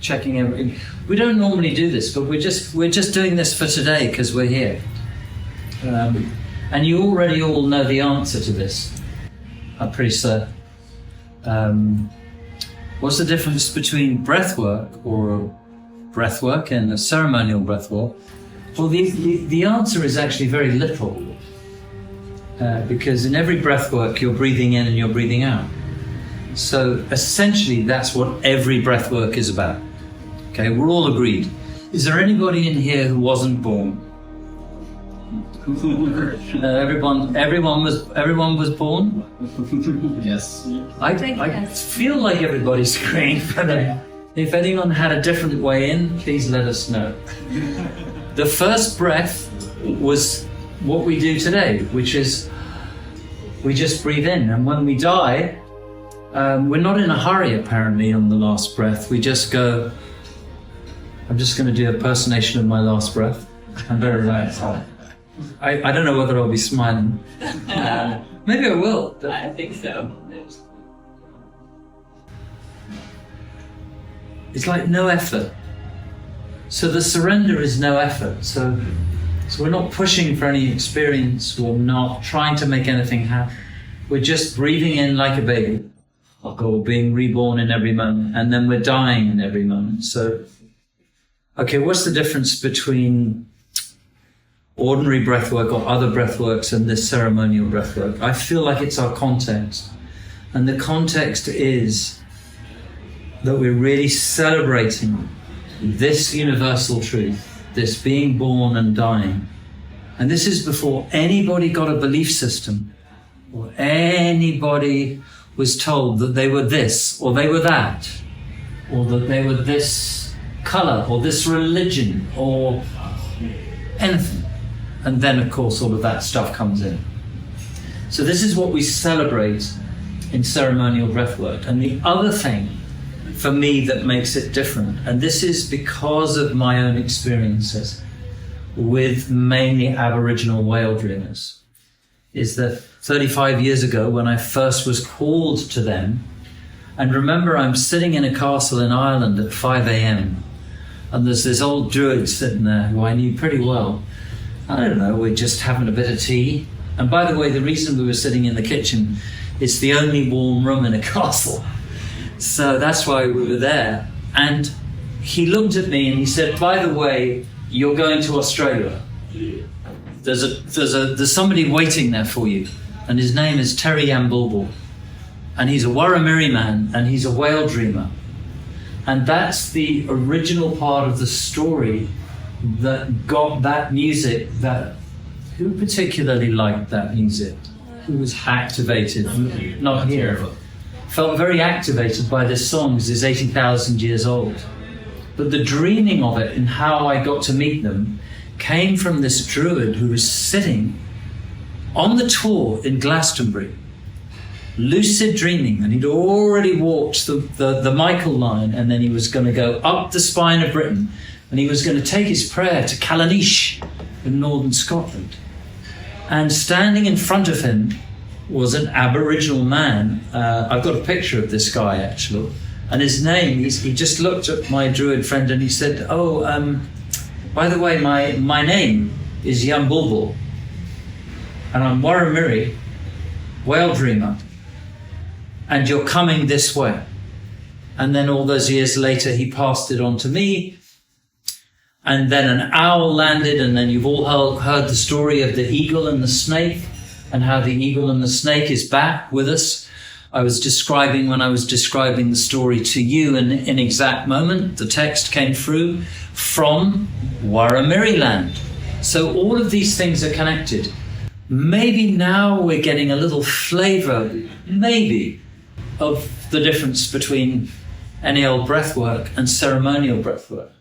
checking everything. We don't normally do this, but we're just doing this for today because we're here. And you already all know the answer to this, I'm pretty certain. What's the difference between breathwork and a ceremonial breathwork? Well, the answer is actually very little, because in every breathwork you're breathing in and you're breathing out. So essentially that's what every breathwork is about. Okay, we're all agreed. Is there anybody in here who wasn't born? Everyone was born? Yes. I feel like everybody's agreeing, but if anyone had a different way in, please let us know. The first breath was what we do today, which is we just breathe in, and when we die, we're not in a hurry apparently on the last breath. We just go, I'm just going to do an impersonation of my last breath. I'm very relaxed. I don't know whether I'll be smiling. Maybe I will. I think so. It's like no effort. So the surrender is no effort. So we're not pushing for any experience. We're not trying to make anything happen. We're just breathing in like a baby, or being reborn in every moment, and then we're dying in every moment. So, okay, what's the difference between ordinary breathwork or other breathworks and this ceremonial breathwork? I feel like it's our context. And the context is that we're really celebrating this universal truth, this being born and dying. And this is before anybody got a belief system, or anybody was told that they were this, or they were that, or that they were this color, or this religion, or anything. And then, of course, all of that stuff comes in. So this is what we celebrate in ceremonial breathwork. And the other thing for me that makes it different, and this is because of my own experiences with mainly Aboriginal whale dreamers, is that 35 years ago when I first was called to them, and remember I'm sitting in a castle in Ireland at 5 a.m. and there's this old druid sitting there who I knew pretty well. I don't know, we're just having a bit of tea. And by the way, the reason we were sitting in the kitchen, it's the only warm room in a castle. So that's why we were there. And he looked at me and he said, by the way, you're going to Australia. There's somebody waiting there for you. And his name is Terry Yambulbul. And he's a Warramiri man and he's a whale dreamer. And that's the original part of the story that got that music, that who particularly liked that music, who was activated, not here, felt very activated by this song because it's 80,000 years old. But the dreaming of it and how I got to meet them came from this druid who was sitting on the tour in Glastonbury, lucid dreaming, and he'd already walked the Michael line, and then he was going to go up the spine of Britain, and he was going to take his prayer to Callanish in northern Scotland. And standing in front of him was an Aboriginal man. I've got a picture of this guy, actually. And his name, he just looked at my druid friend and he said, by the way, my name is Yambulbul. And I'm Warramiri, whale dreamer. And you're coming this way. And then all those years later, he passed it on to me. And then an owl landed, and then you've all heard the story of the eagle and the snake, and how the eagle and the snake is back with us. I was describing, when I was describing the story to you in an exact moment, the text came through from Warramiri land. So all of these things are connected. Maybe now we're getting a little flavor, maybe, of the difference between any old breathwork and ceremonial breathwork.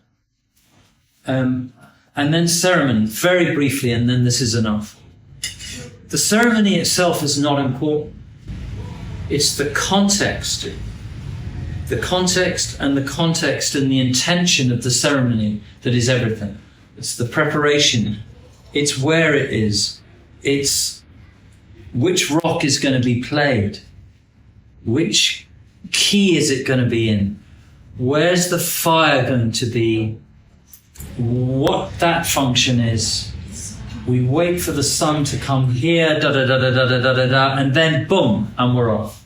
And then ceremony, very briefly, and then this is enough. The ceremony itself is not important. It's the context. The context and the intention of the ceremony that is everything. It's the preparation. It's where it is. It's which rock is going to be played. Which key is it going to be in? Where's the fire going to be? What that function is. We wait for the sun to come here, da-da-da-da-da-da-da-da, and then boom, and we're off.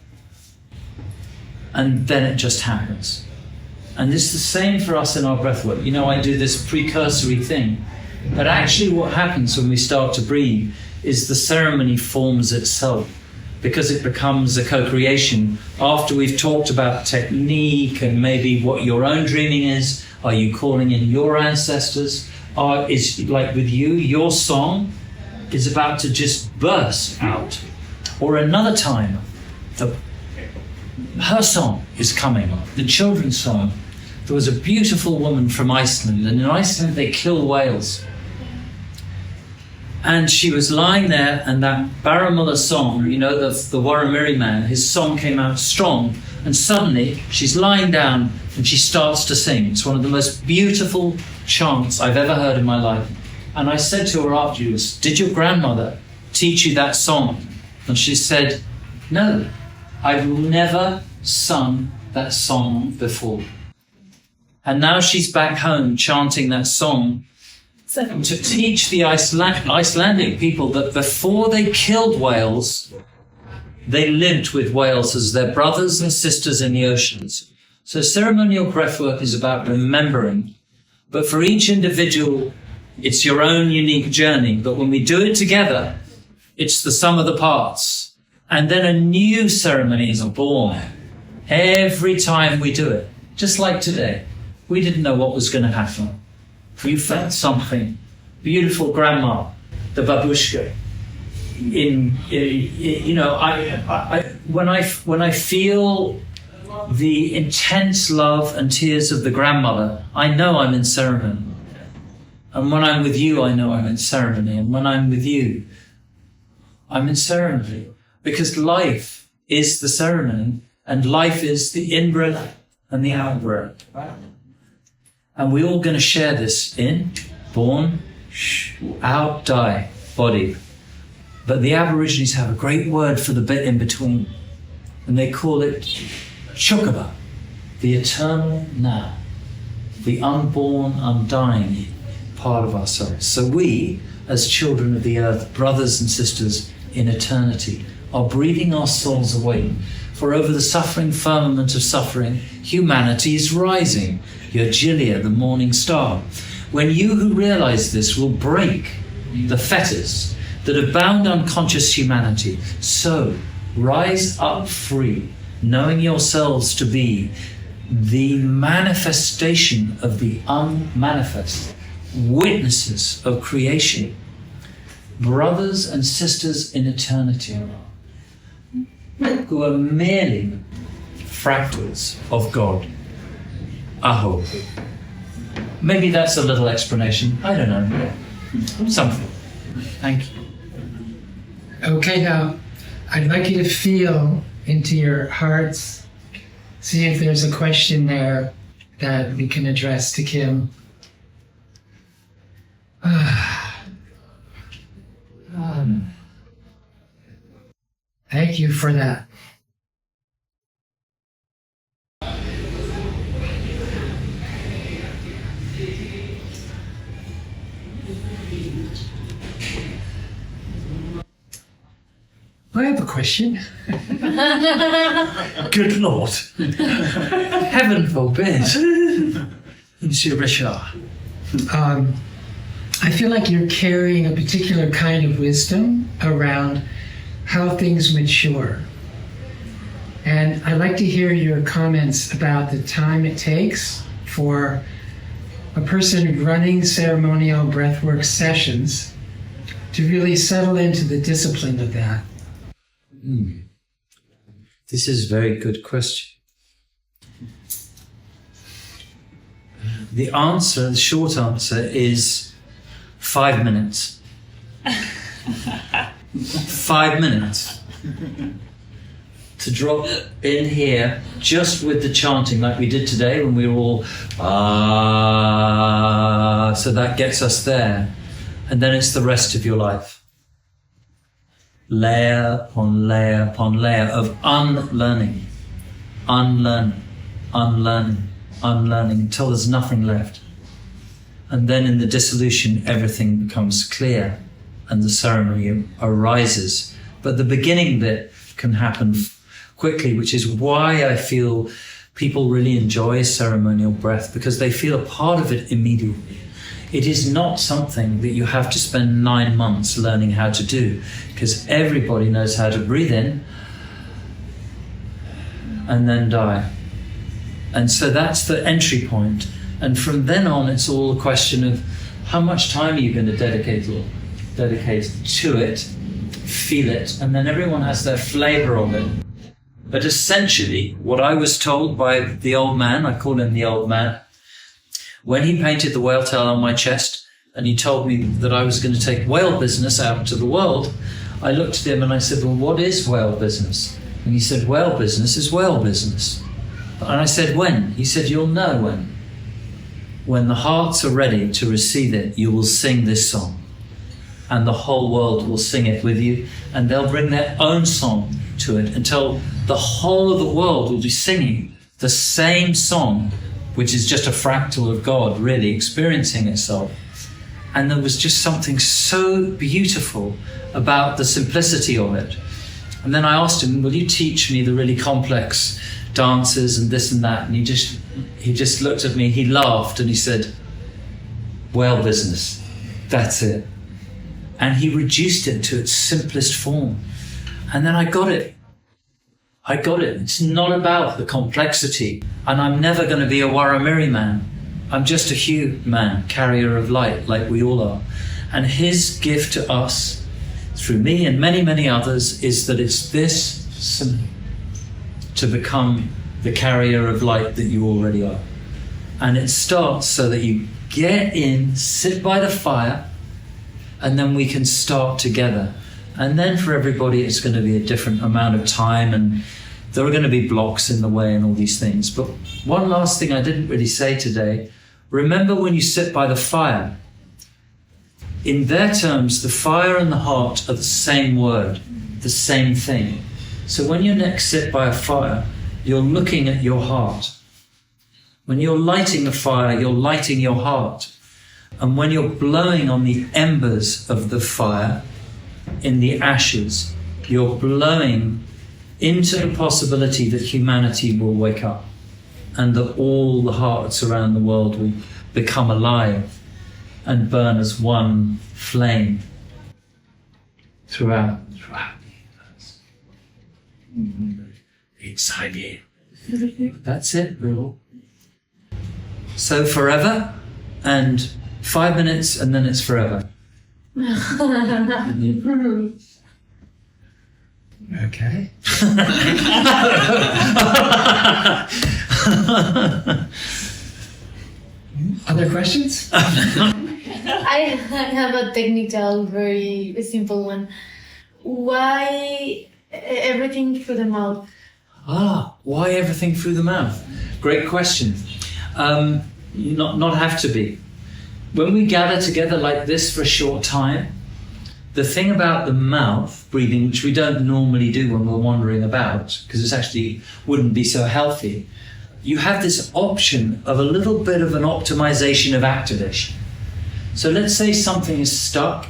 And then it just happens. And it's the same for us in our breathwork. You know, I do this precursory thing. But actually what happens when we start to breathe is the ceremony forms itself, because it becomes a co-creation after we've talked about technique and maybe what your own dreaming is. Are you calling in your ancestors? Is like with you, your song is about to just burst out. Or another time, her song is coming, the children's song. There was a beautiful woman from Iceland, and in Iceland they kill whales. And she was lying there, and that Baramulla song, you know, the Warramiri man, his song came out strong, and suddenly she's lying down and she starts to sing. It's one of the most beautiful chants I've ever heard in my life. And I said to her afterwards, did your grandmother teach you that song? And she said, no, I've never sung that song before. And now she's back home chanting that song to teach the Icelandic people that before they killed whales, they lived with whales as their brothers and sisters in the oceans. So ceremonial breathwork is about remembering, but for each individual, it's your own unique journey. But when we do it together, it's the sum of the parts. And then a new ceremony is born every time we do it. Just like today. We didn't know what was going to happen. You felt something. Beautiful grandma, the babushka. When I feel the intense love and tears of the grandmother, I know I'm in ceremony. And when I'm with you, I know I'm in ceremony. And when I'm with you, I'm in ceremony. Because life is the ceremony, and life is the in-breath and the out-breath. And we're all going to share this in, born, out, die, body. But the Aborigines have a great word for the bit in between. And they call it Chukaba, the eternal now, the unborn, undying part of ourselves. So we, as children of the earth, brothers and sisters in eternity, are breathing our souls away. For over the suffering firmament of suffering, humanity is rising. Virgilia, the morning star. When you who realize this will break the fetters that have bound unconscious humanity, so rise up free, knowing yourselves to be the manifestation of the unmanifest, witnesses of creation, brothers and sisters in eternity, who are merely fractals of God. Aho. Maybe that's a little explanation. I don't know. Something. Thank you. Okay, now I'd like you to feel into your hearts, see if there's a question there that we can address to Kim. Thank you for that. I have a question. Good Lord. Heaven forbid. Monsieur Richard. I feel like you're carrying a particular kind of wisdom around how things mature. And I'd like to hear your comments about the time it takes for a person running ceremonial breathwork sessions to really settle into the discipline of that. This is a very good question. The answer, the short answer is 5 minutes. 5 minutes. To drop in here just with the chanting like we did today when we were all so that gets us there. And then it's the rest of your life. Layer upon layer upon layer of unlearning, unlearning, unlearning, unlearning, until there's nothing left. And then in the dissolution, everything becomes clear and the ceremony arises. But the beginning bit can happen quickly, which is why I feel people really enjoy ceremonial breath, because they feel a part of it immediately. It is not something that you have to spend 9 months learning how to do, because everybody knows how to breathe in and then die. And so that's the entry point. And from then on, it's all a question of how much time are you going to dedicate to it, feel it, and then everyone has their flavor of it. But essentially, what I was told by the old man, I call him the old man, when he painted the whale tail on my chest and he told me that I was going to take whale business out to the world, I looked at him and I said, well, what is whale business? And he said, whale business is whale business. And I said, when? He said, you'll know when. When the hearts are ready to receive it, you will sing this song. And the whole world will sing it with you, and they'll bring their own song to it until the whole of the world will be singing the same song, which is just a fractal of God really experiencing itself. And there was just something so beautiful about the simplicity of it. And then I asked him, will you teach me the really complex dances and this and that? And he just looked at me, he laughed and he said, whale business, that's it. And he reduced it to its simplest form. And then I got it. It's not about the complexity. And I'm never going to be a Waramiri man. I'm just a Hugh man, carrier of light, like we all are. And his gift to us, through me and many, many others, is that it's this simple to become the carrier of light that you already are. And it starts so that you get in, sit by the fire, and then we can start together. And then for everybody, it's going to be a different amount of time, and there are going to be blocks in the way and all these things. But one last thing I didn't really say today, remember when you sit by the fire, in their terms, the fire and the heart are the same word, the same thing. So when you next sit by a fire, you're looking at your heart. When you're lighting the fire, you're lighting your heart. And when you're blowing on the embers of the fire, in the ashes, you're blowing into the possibility that humanity will wake up and that all the hearts around the world will become alive and burn as one flame throughout the universe. Inside you. That's it, Bill. So forever, and 5 minutes, and then it's forever. Okay. Other questions? I have a technical, very simple one. Why everything through the mouth? Why everything through the mouth? Great question. Not have to be. When we gather together like this for a short time, the thing about the mouth breathing, which we don't normally do when we're wandering about, because it actually wouldn't be so healthy, you have this option of a little bit of an optimization of activation. So let's say something is stuck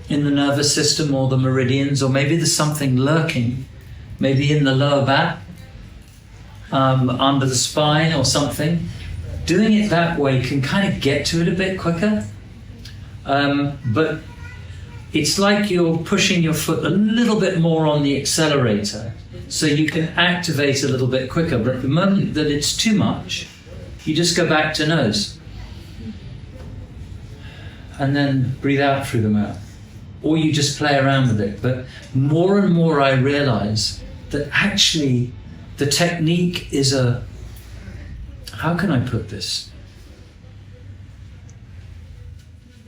in the nervous system or the meridians, or maybe there's something lurking, maybe in the lower back, under the spine or something. Doing it that way can kind of get to it a bit quicker. But it's like you're pushing your foot a little bit more on the accelerator so you can activate a little bit quicker. But at the moment that it's too much, you just go back to nose. And then breathe out through the mouth. Or you just play around with it. But more and more I realize that actually the technique is how can I put this?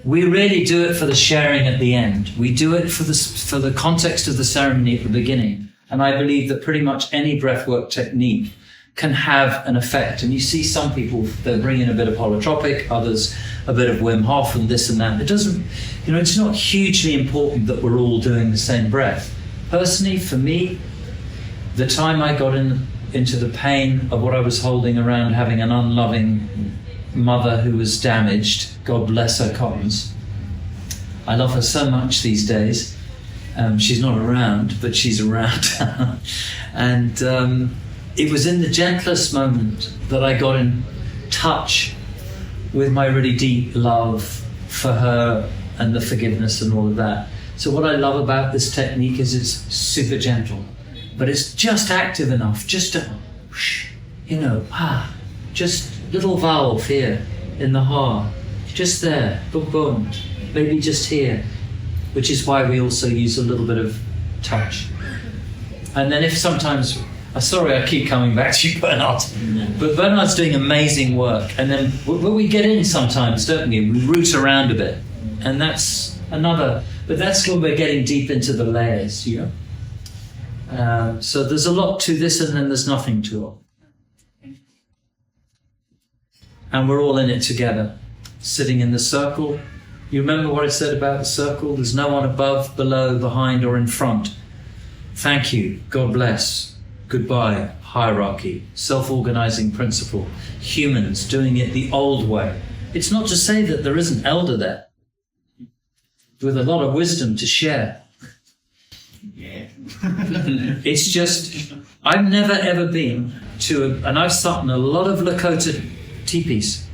We really do it for the sharing at the end. We do it for the context of the ceremony at the beginning. And I believe that pretty much any breathwork technique can have an effect. And you see some people, they bring in a bit of holotropic, others a bit of Wim Hof and this and that. It doesn't, it's not hugely important that we're all doing the same breath. Personally, for me, the time I got into the pain of what I was holding around having an unloving mother who was damaged. God bless her cottons. I love her so much these days. She's not around, but she's around. And it was in the gentlest moment that I got in touch with my really deep love for her and the forgiveness and all of that. So what I love about this technique is it's super gentle, but it's just active enough, just to, just little valve here in the heart, just there, boom, boom, maybe just here, which is why we also use a little bit of touch. And then if sometimes, sorry I keep coming back to you, Bernard, but Bernard's doing amazing work, and then we get in sometimes, don't we? We root around a bit, and that's another, but that's when we're getting deep into the layers, so there's a lot to this, and then there's nothing to it. And we're all in it together, sitting in the circle. You remember what I said about the circle? There's no one above, below, behind, or in front. Thank you, God bless, goodbye, hierarchy, self-organizing principle, humans doing it the old way. It's not to say that there isn't elder there with a lot of wisdom to share. Yeah. It's just, I've never ever been to, and I've sat in a lot of Lakota teepees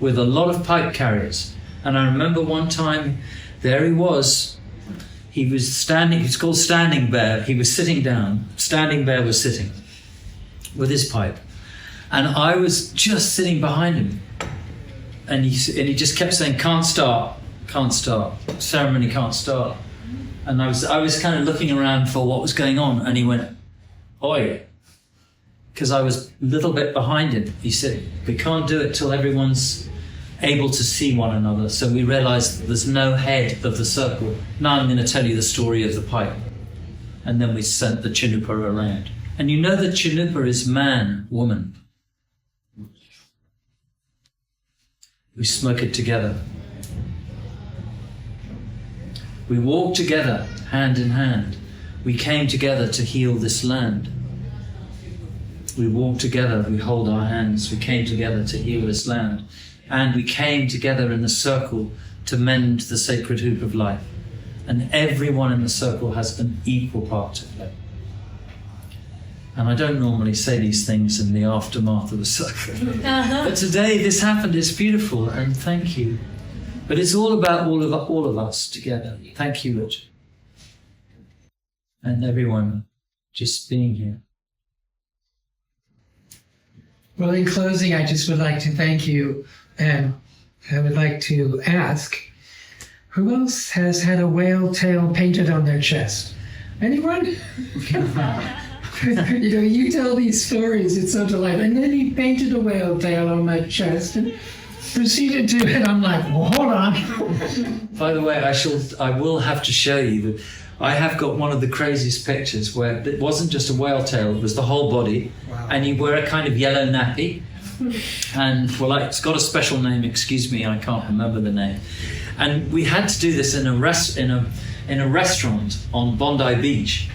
with a lot of pipe carriers. And I remember one time, there he was standing, it's called Standing Bear. He was sitting down, Standing Bear was sitting with his pipe. And I was just sitting behind him. And he just kept saying, can't start, ceremony can't start. And I was kind of looking around for what was going on, and he went, oi, because I was a little bit behind him. He said, we can't do it till everyone's able to see one another. So we realized that there's no head of the circle. Now I'm going to tell you the story of the pipe. And then we sent the Chinupa around. And you know that Chinupa is man, woman. We smoke it together. We walk together, hand in hand. We came together to heal this land. We walk together, we hold our hands. We came together to heal this land. And we came together in a circle to mend the sacred hoop of life. And everyone in the circle has an equal part to play. And I don't normally say these things in the aftermath of the circle. But today this happened, it's beautiful, and thank you. But it's all about all of us together. Thank you, Richard. And everyone just being here. Well, in closing, I just would like to thank you, and I would like to ask, who else has had a whale tail painted on their chest? Anyone? You tell these stories, it's so delightful. And then he painted a whale tail on my chest and proceeded to, and I'm like, well, hold on. By the way, I will have to show you that I have got one of the craziest pictures where it wasn't just a whale tail, it was the whole body. Wow. And you wear a kind of yellow nappy. And well, it's got a special name, excuse me, I can't remember the name. And we had to do this in a restaurant on Bondi Beach.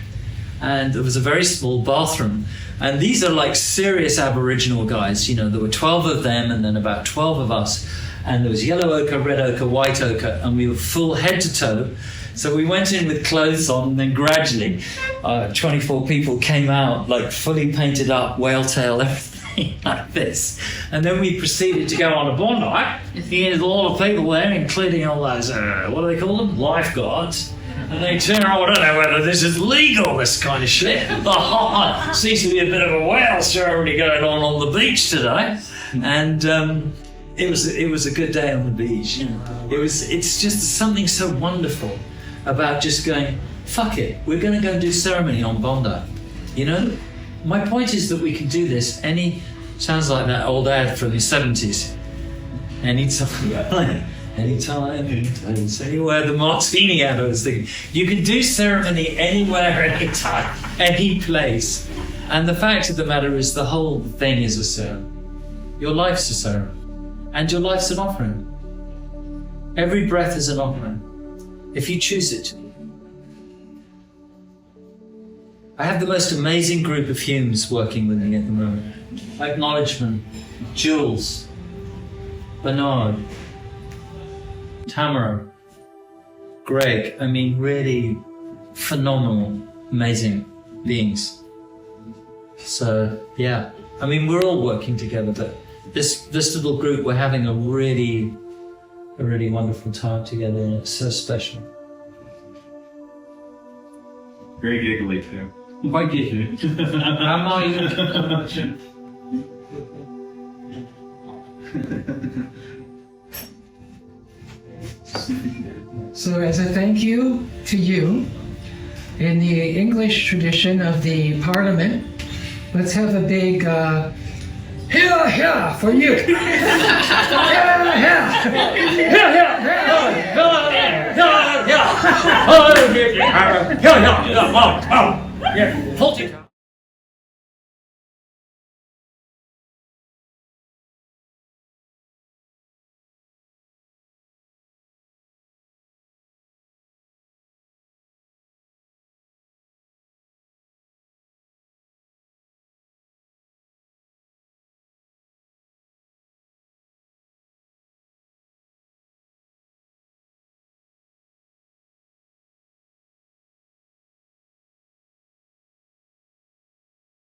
And there was a very small bathroom. And these are like serious Aboriginal guys. You know, there were 12 of them and then about 12 of us. And there was yellow ochre, red ochre, white ochre, and we were full head to toe. So we went in with clothes on, and then gradually 24 people came out like fully painted up, whale tail, everything like this. And then we proceeded to go on a Bondi. Here's a lot of people there, including all those, what do they call them? Lifeguards. And they turn around, I don't know whether this is legal, this kind of shit. Seems to be a bit of a whale ceremony going on the beach today. And it was a good day on the beach. You know. It's just something so wonderful about just going, fuck it, we're going to go and do ceremony on Bondi. You know? My point is that we can do this sounds like that old ad from the 70s. Anytime, anywhere, the martini ad I was thinking. You can do ceremony anywhere, anytime, any place. And the fact of the matter is the whole thing is a ceremony. Your life's a ceremony. And your life's an offering. Every breath is an offering, if you choose it to. I have the most amazing group of Humes working with me at the moment. Acknowledgement, Jules, Bernard, Tamara, Greg. I mean, really phenomenal, amazing beings. So yeah, I mean, we're all working together, but this little group, we're having a really wonderful time together, and it's so special. Very giggly too. Quite giggly. I'm not even. So as a thank you to you, in the English tradition of the Parliament, let's have a big hear, hear for you. Hear, hear. Hear, hear. Yeah,